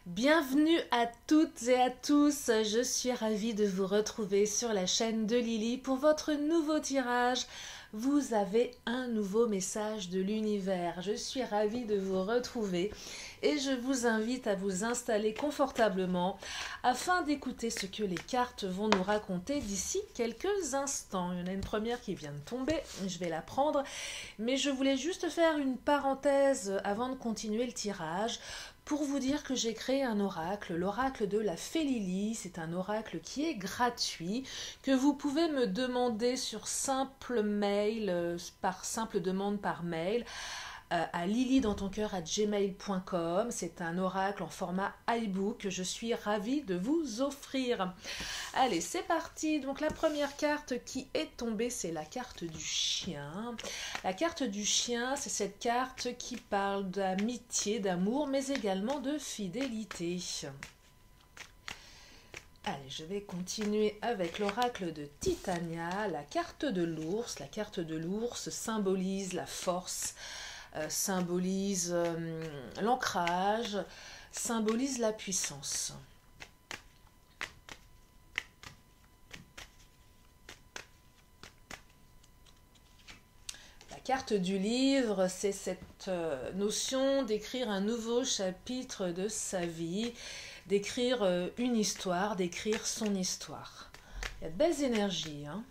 Bienvenue à toutes et à tous, je suis ravie de vous retrouver sur la chaîne de Lily pour votre nouveau tirage. Vous avez un nouveau message de l'univers, je suis ravie de vous retrouver et je vous invite à vous installer confortablement afin d'écouter ce que les cartes vont nous raconter d'ici quelques instants. Il y en a une première qui vient de tomber, je vais la prendre, mais je voulais juste faire une parenthèse avant de continuer le tirage pour vous dire que j'ai créé un oracle, l'oracle de la Fée Lily. C'est un oracle qui est gratuit, que vous pouvez me demander sur simple mail, par simple demande par mail, à lilydantoncoeur@gmail.com. C'est un oracle en format iBook que je suis ravie de vous offrir. Allez, c'est parti. Donc la première carte qui est tombée, c'est la carte du chien. La carte du chien, c'est cette carte qui parle d'amitié, d'amour, mais également de fidélité. Allez, je vais continuer avec l'oracle de Titania, la carte de l'ours. La carte de l'ours symbolise la force, symbolise l'ancrage, symbolise la puissance. La carte du livre, c'est cette notion d'écrire un nouveau chapitre de sa vie, d'écrire une histoire, d'écrire son histoire. Il y a de belles énergies, hein.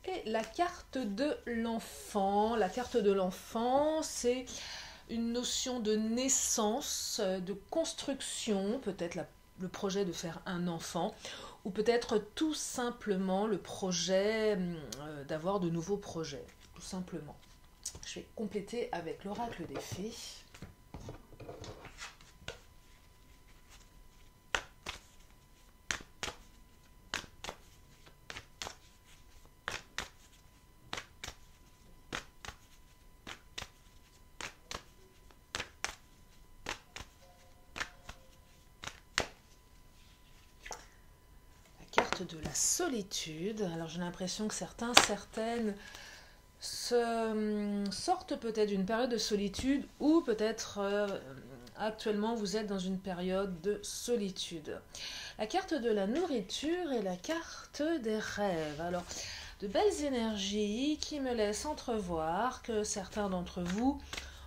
Et la carte de l'enfant. La carte de l'enfant, c'est une notion de naissance, de construction, peut-être le projet de faire un enfant, ou peut-être tout simplement le projet d'avoir de nouveaux projets, tout simplement. Je vais compléter avec l'oracle des fées. De la solitude. Alors j'ai l'impression que certaines sortent peut-être d'une période de solitude ou peut-être actuellement vous êtes dans une période de solitude. La carte de la nourriture et la carte des rêves. Alors de belles énergies qui me laissent entrevoir que certains d'entre vous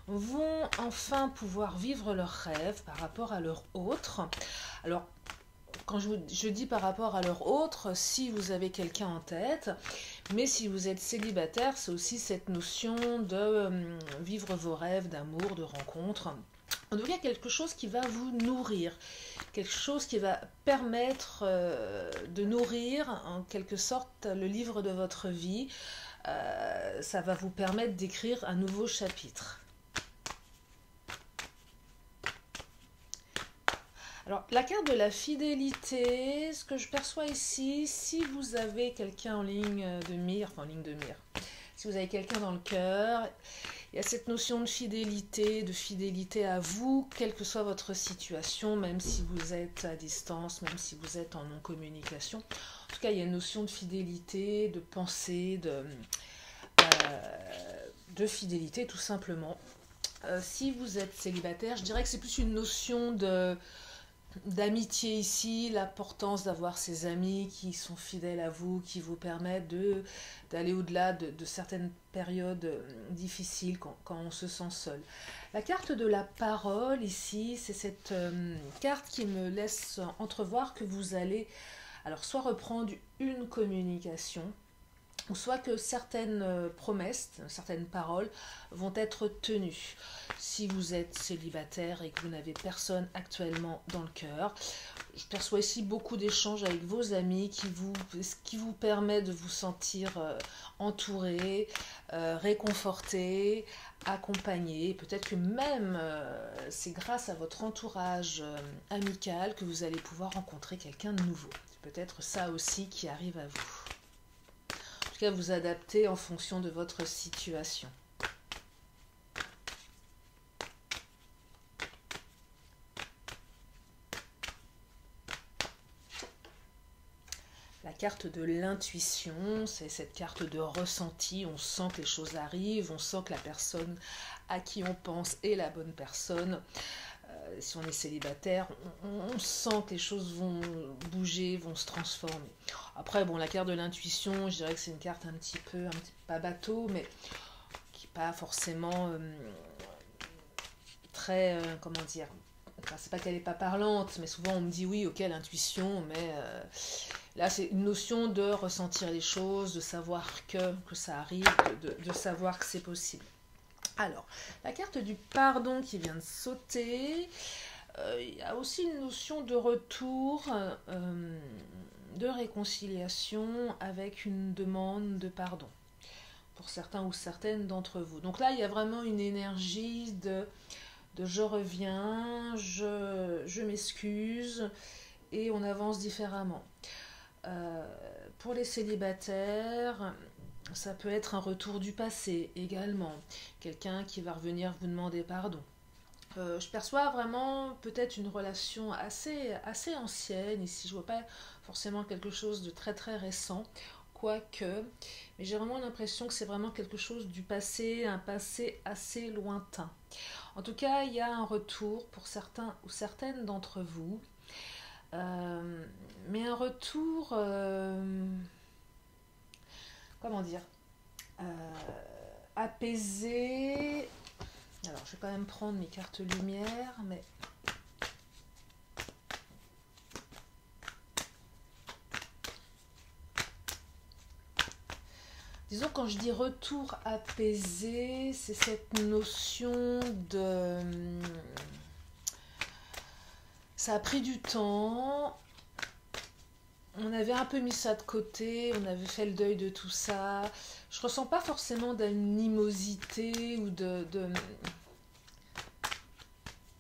vont enfin pouvoir vivre leurs rêves par rapport à leurs autres. Alors quand je dis par rapport à leur autre, si vous avez quelqu'un en tête, mais si vous êtes célibataire, c'est aussi cette notion de vivre vos rêves d'amour, de rencontre. En tout cas, quelque chose qui va vous nourrir, quelque chose qui va permettre de nourrir en quelque sorte le livre de votre vie. Ça va vous permettre d'écrire un nouveau chapitre. Alors, la carte de la fidélité, ce que je perçois ici, si vous avez quelqu'un en ligne de mire, si vous avez quelqu'un dans le cœur, il y a cette notion de fidélité à vous, quelle que soit votre situation, même si vous êtes à distance, même si vous êtes en non-communication. En tout cas, il y a une notion de fidélité, de pensée, de fidélité, tout simplement. Si vous êtes célibataire, je dirais que c'est plus une notion d'amitié ici, l'importance d'avoir ces amis qui sont fidèles à vous, qui vous permettent d'aller au-delà de certaines périodes difficiles quand on se sent seul. La carte de la parole ici, c'est cette carte qui me laisse entrevoir que vous allez alors soit reprendre une communication, ou soit que certaines promesses, certaines paroles vont être tenues. Si vous êtes célibataire et que vous n'avez personne actuellement dans le cœur, je perçois ici beaucoup d'échanges avec vos amis qui vous permet de vous sentir entouré, réconforté, accompagné. Peut-être que même c'est grâce à votre entourage amical que vous allez pouvoir rencontrer quelqu'un de nouveau. C'est peut-être ça aussi qui arrive à vous. En tout cas, vous adapter en fonction de votre situation. carte de l'intuition, c'est cette carte de ressenti, on sent que les choses arrivent, on sent que la personne à qui on pense est la bonne personne. Si on est célibataire, on sent que les choses vont bouger, vont se transformer. Après, bon, la carte de l'intuition, je dirais que c'est une carte un petit pas bateau, mais qui n'est pas forcément très, comment dire, enfin, c'est pas qu'elle n'est pas parlante, mais souvent on me dit oui, ok, l'intuition, mais là c'est une notion de ressentir les choses, de savoir que ça arrive, de savoir que c'est possible. Alors, la carte du pardon qui vient de sauter, il y a aussi une notion de retour, de réconciliation avec une demande de pardon pour certains ou certaines d'entre vous. Donc là, il y a vraiment une énergie de je reviens, je m'excuse et on avance différemment. Pour les célibataires, ça peut être un retour du passé également, quelqu'un qui va revenir vous demander pardon. Je perçois vraiment peut-être une relation assez ancienne, ici je vois pas forcément quelque chose de très très récent, quoique, mais j'ai vraiment l'impression que c'est vraiment quelque chose du passé, un passé assez lointain. En tout cas, il y a un retour pour certains ou certaines d'entre vous, mais un retour, comment dire, apaisé. Alors, je vais quand même prendre mes cartes lumière, mais disons, quand je dis retour apaisé, c'est cette notion de... Ça a pris du temps, on avait un peu mis ça de côté, on avait fait le deuil de tout ça. Je ressens pas forcément d'animosité ou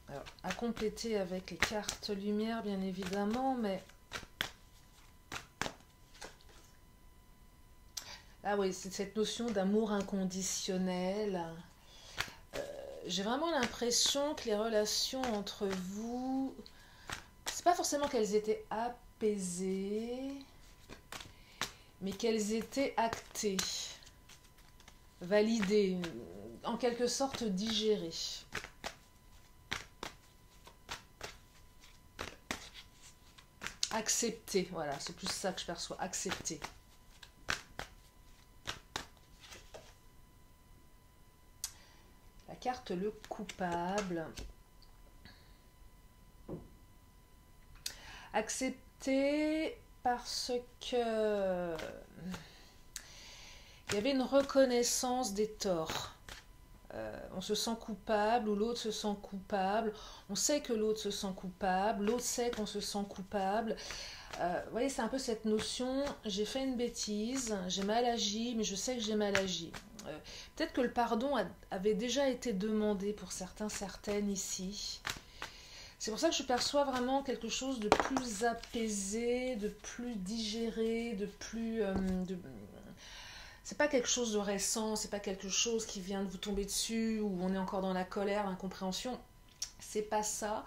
Alors, à compléter avec les cartes lumière, bien évidemment, mais... Ah oui, c'est cette notion d'amour inconditionnel. J'ai vraiment l'impression que les relations entre vous, c'est pas forcément qu'elles étaient apaisées, mais qu'elles étaient actées, validées, en quelque sorte digérées. Acceptées, voilà, c'est plus ça que je perçois, acceptées. La carte le coupable. Accepté parce que il y avait une reconnaissance des torts. On se sent coupable ou l'autre se sent coupable. On sait que l'autre se sent coupable. L'autre sait qu'on se sent coupable. Vous voyez, c'est un peu cette notion, j'ai fait une bêtise, j'ai mal agi, mais je sais que j'ai mal agi. Peut-être que le pardon avait déjà été demandé pour certains, certaines ici. C'est pour ça que je perçois vraiment quelque chose de plus apaisé, de plus digéré, de plus... C'est pas quelque chose de récent, c'est pas quelque chose qui vient de vous tomber dessus, où on est encore dans la colère, l'incompréhension. C'est pas ça.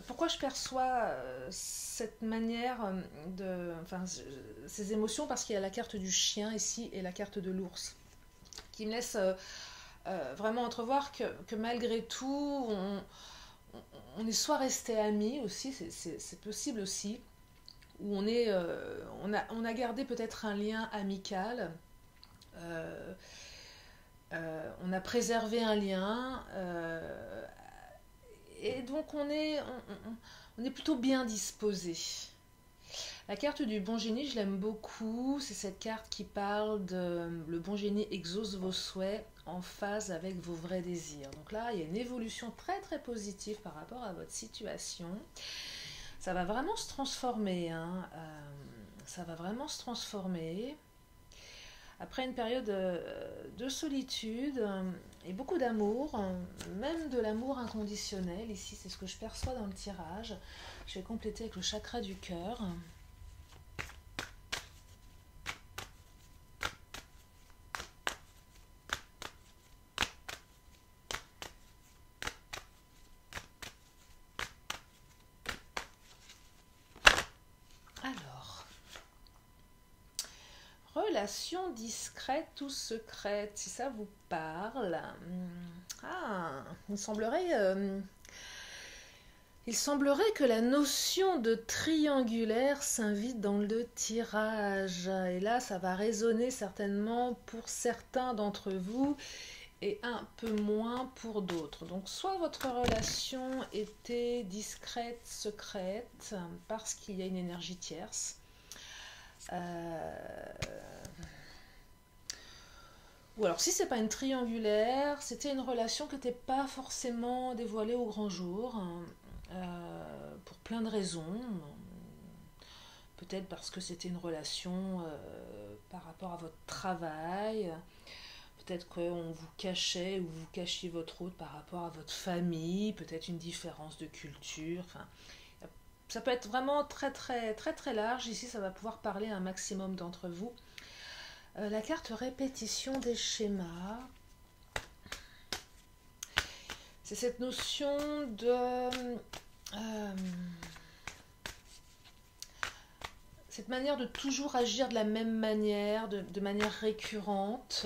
Pourquoi je perçois cette manière de... Enfin, ces émotions, parce qu'il y a la carte du chien ici et la carte de l'ours, qui me laisse vraiment entrevoir que malgré tout, on est soit resté amis aussi, c'est possible aussi, ou on a gardé peut-être un lien amical, on a préservé un lien, et donc on est plutôt bien disposé. La carte du bon génie, je l'aime beaucoup. C'est cette carte qui parle de le bon génie exauce vos souhaits en phase avec vos vrais désirs. Donc là, il y a une évolution très très positive par rapport à votre situation. Ça va vraiment se transformer. Ça va vraiment se transformer. Après une période de solitude et beaucoup d'amour, même de l'amour inconditionnel. Ici, c'est ce que je perçois dans le tirage. Je vais compléter avec le chakra du cœur. Alors, relation discrète ou secrète, si ça vous parle. Ah, il semblerait que la notion de triangulaire s'invite dans le tirage. Et là, ça va résonner certainement pour certains d'entre vous et un peu moins pour d'autres. Donc, soit votre relation était discrète, secrète, parce qu'il y a une énergie tierce. Ou alors, si c'est pas une triangulaire, c'était une relation qui n'était pas forcément dévoilée au grand jour, pour plein de raisons. Peut-être parce que c'était une relation par rapport à votre travail. Peut-être qu'on vous cachait ou vous cachiez votre autre par rapport à votre famille. Peut-être une différence de culture. Enfin, ça peut être vraiment très très très très large. Ici, ça va pouvoir parler à un maximum d'entre vous. La carte répétition des schémas. C'est cette notion de... cette manière de toujours agir de la même manière, de manière récurrente.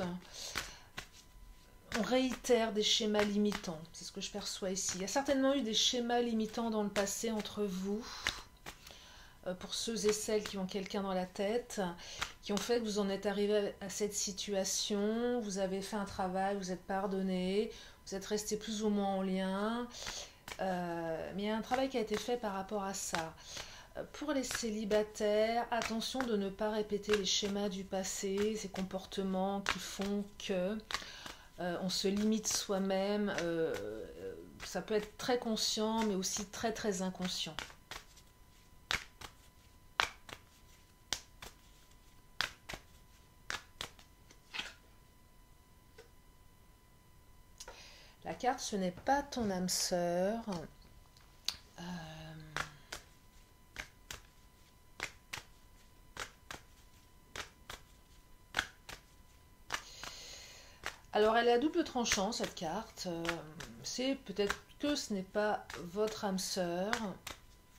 On réitère des schémas limitants, c'est ce que je perçois ici. Il y a certainement eu des schémas limitants dans le passé entre vous, pour ceux et celles qui ont quelqu'un dans la tête, qui ont fait que vous en êtes arrivé à cette situation, vous avez fait un travail, vous êtes pardonné, vous êtes resté plus ou moins en lien, mais il y a un travail qui a été fait par rapport à ça. Pour les célibataires, attention de ne pas répéter les schémas du passé, ces comportements qui font que on se limite soi-même. Ça peut être très conscient, mais aussi très très inconscient. La carte, ce n'est pas ton âme sœur. Alors, elle est à double tranchant, cette carte. C'est peut-être que ce n'est pas votre âme sœur,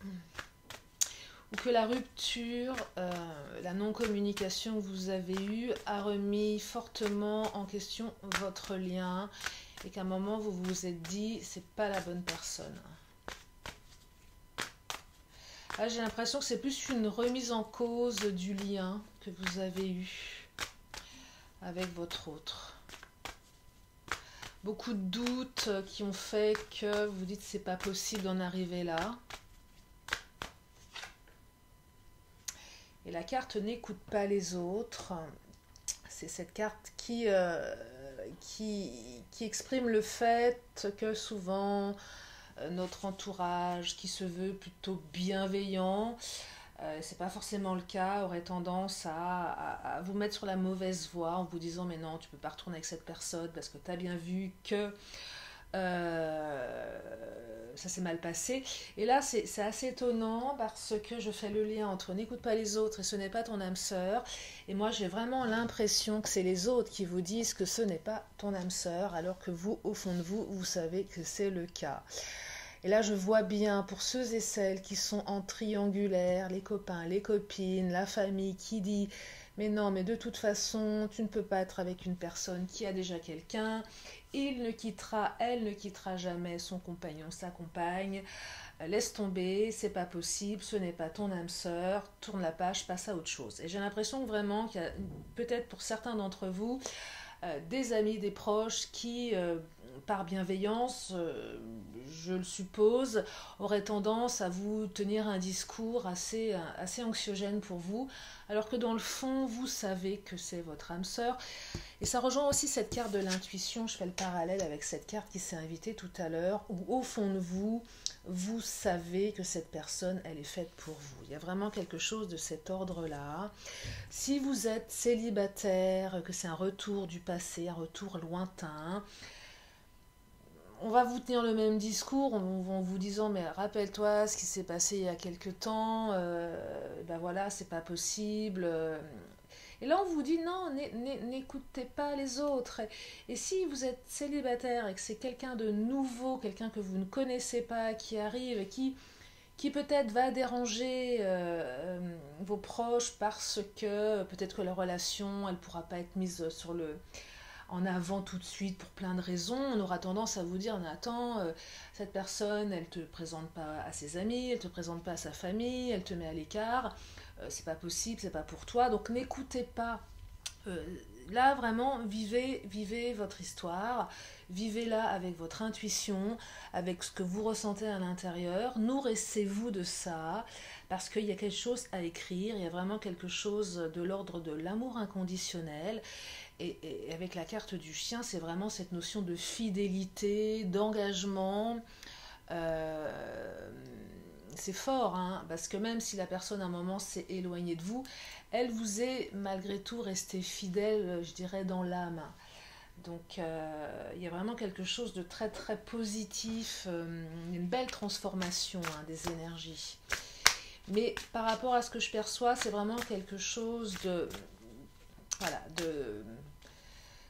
ou que la rupture, la non-communication que vous avez eue a remis fortement en question votre lien, et qu'à un moment, vous vous êtes dit, c'est pas la bonne personne. Là, j'ai l'impression que c'est plus une remise en cause du lien que vous avez eu avec votre autre. Beaucoup de doutes qui ont fait que vous dites c'est pas possible d'en arriver là. Et la carte n'écoute pas les autres. C'est cette carte qui exprime le fait que souvent notre entourage qui se veut plutôt bienveillant, c'est pas forcément le cas, aurait tendance à vous mettre sur la mauvaise voie en vous disant mais non, tu peux pas retourner avec cette personne parce que tu as bien vu que ça s'est mal passé. Et là, c'est assez étonnant parce que je fais le lien entre n'écoute pas les autres et ce n'est pas ton âme sœur. Et moi, j'ai vraiment l'impression que c'est les autres qui vous disent que ce n'est pas ton âme sœur, alors que vous, au fond de vous, vous savez que c'est le cas. Et là, je vois bien pour ceux et celles qui sont en triangulaire, les copains, les copines, la famille qui dit mais non, mais de toute façon, tu ne peux pas être avec une personne qui a déjà quelqu'un. Il ne quittera, elle ne quittera jamais son compagnon, sa compagne. Laisse tomber, c'est pas possible, ce n'est pas ton âme sœur. Tourne la page, passe à autre chose. Et j'ai l'impression vraiment qu'il y a peut-être pour certains d'entre vous des amis, des proches qui, par bienveillance, je le suppose, auraient tendance à vous tenir un discours assez anxiogène pour vous, alors que dans le fond, vous savez que c'est votre âme sœur. Et ça rejoint aussi cette carte de l'intuition, je fais le parallèle avec cette carte qui s'est invitée tout à l'heure, où au fond de vous, vous savez que cette personne, elle est faite pour vous. Il y a vraiment quelque chose de cet ordre-là. Si vous êtes célibataire, que c'est un retour du passé, un retour lointain, on va vous tenir le même discours en vous disant mais rappelle-toi ce qui s'est passé il y a quelque temps, ben voilà, c'est pas possible. Et là, on vous dit non, n'écoutez pas les autres. Et si vous êtes célibataire et que c'est quelqu'un de nouveau, quelqu'un que vous ne connaissez pas, qui arrive et qui qui peut-être va déranger vos proches parce que peut-être que la relation, elle ne pourra pas être mise en avant tout de suite pour plein de raisons. On aura tendance à vous dire, mais attends, cette personne, elle te présente pas à ses amis, elle te présente pas à sa famille, elle te met à l'écart, c'est pas possible, c'est pas pour toi. Donc n'écoutez pas. Là, vraiment, vivez votre histoire, vivez-la avec votre intuition, avec ce que vous ressentez à l'intérieur, nourrissez-vous de ça, parce qu'il y a quelque chose à écrire, il y a vraiment quelque chose de l'ordre de l'amour inconditionnel, et avec la carte du chien, c'est vraiment cette notion de fidélité, d'engagement, euh, c'est fort, hein, parce que même si la personne à un moment s'est éloignée de vous, elle vous est malgré tout restée fidèle, je dirais, dans l'âme. Donc il y a vraiment quelque chose de très très positif, une belle transformation des énergies. Mais par rapport à ce que je perçois, c'est vraiment quelque chose de... Voilà,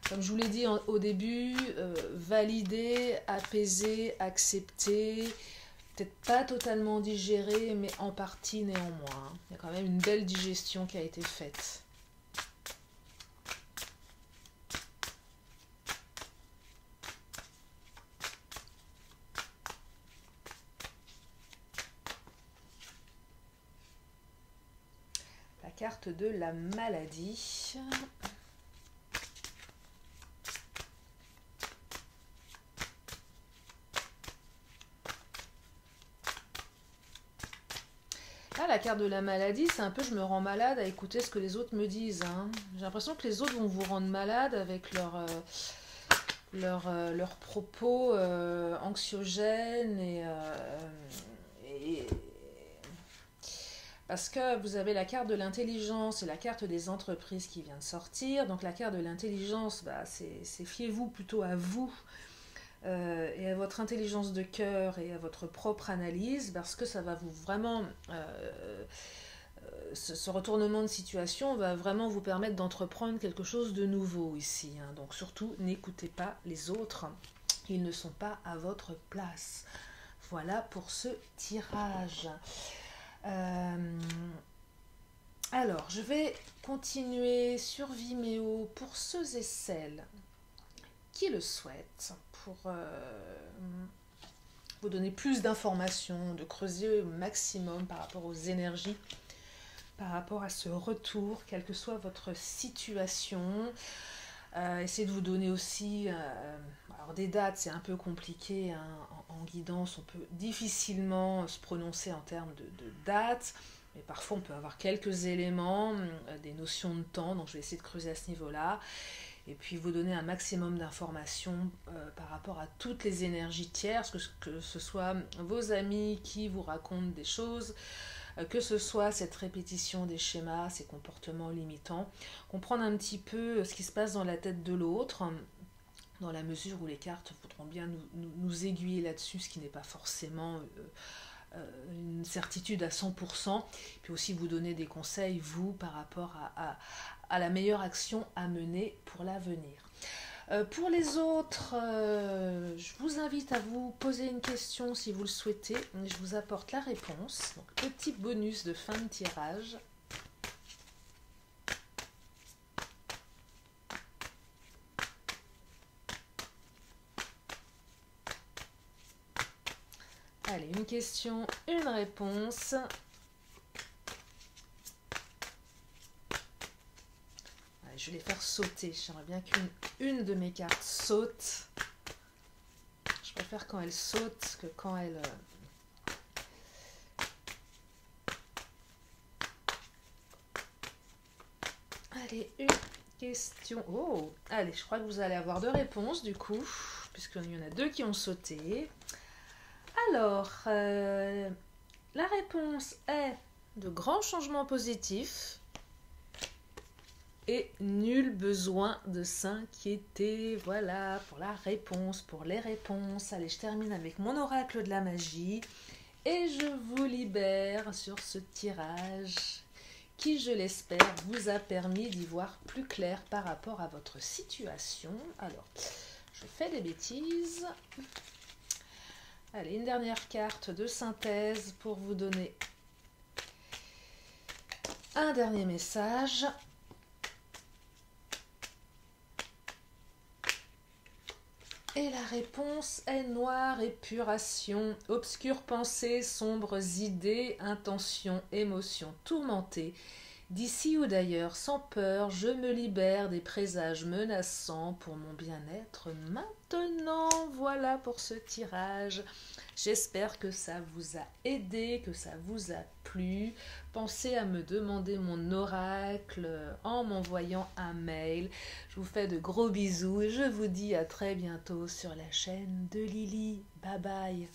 comme je vous l'ai dit au début, valider, apaiser, accepter, peut-être pas totalement digéré, mais en partie néanmoins. Il y a quand même une belle digestion qui a été faite. La carte de la maladie. Ah, la carte de la maladie, c'est un peu je me rends malade à écouter ce que les autres me disent. Hein. J'ai l'impression que les autres vont vous rendre malade avec leurs propos anxiogènes et parce que vous avez la carte de l'intelligence et la carte des entreprises qui vient de sortir. Donc la carte de l'intelligence, bah, c'est fiez-vous plutôt à vous et à votre intelligence de cœur et à votre propre analyse, parce que ça va vous vraiment... ce retournement de situation va vraiment vous permettre d'entreprendre quelque chose de nouveau ici. Hein. Donc surtout, n'écoutez pas les autres. Ils ne sont pas à votre place. Voilà pour ce tirage. Alors, je vais continuer sur Vimeo pour ceux et celles qui le souhaitent, pour vous donner plus d'informations, de creuser au maximum par rapport aux énergies, par rapport à ce retour, quelle que soit votre situation. Essayez de vous donner aussi... alors des dates, c'est un peu compliqué, hein, en guidance, on peut difficilement se prononcer en termes de dates, mais parfois on peut avoir quelques éléments, des notions de temps, donc je vais essayer de creuser à ce niveau-là, et puis vous donner un maximum d'informations par rapport à toutes les énergies tierces, que ce soit vos amis qui vous racontent des choses, que ce soit cette répétition des schémas, ces comportements limitants, comprendre un petit peu ce qui se passe dans la tête de l'autre, dans la mesure où les cartes voudront bien nous aiguiller là-dessus, ce qui n'est pas forcément une certitude à 100%, puis aussi vous donner des conseils, vous, par rapport à la meilleure action à mener pour l'avenir. Pour les autres, je vous invite à vous poser une question si vous le souhaitez. Je vous apporte la réponse. Donc, petit bonus de fin de tirage. Allez, une question, une réponse. Allez, je vais les faire sauter. J'aimerais bien qu'une de mes cartes saute. Je préfère quand elle saute que quand elle... Allez, une question. Oh, allez, je crois que vous allez avoir deux réponses du coup, puisqu'il y en a deux qui ont sauté. Alors, la réponse est de grands changements positifs et nul besoin de s'inquiéter. Voilà pour la réponse, pour les réponses. Allez, je termine avec mon oracle de la magie et je vous libère sur ce tirage qui, je l'espère, vous a permis d'y voir plus clair par rapport à votre situation. Alors, je fais des bêtises. Allez, une dernière carte de synthèse pour vous donner un dernier message. Et la réponse est noire, épuration, obscure pensée, sombres idées, intentions, émotions tourmentées. D'ici ou d'ailleurs, sans peur, je me libère des présages menaçants pour mon bien-être maintenant. Voilà pour ce tirage. J'espère que ça vous a aidé, que ça vous a plu. Pensez à me demander mon oracle en m'envoyant un mail. Je vous fais de gros bisous et je vous dis à très bientôt sur la chaîne de Lily. Bye bye.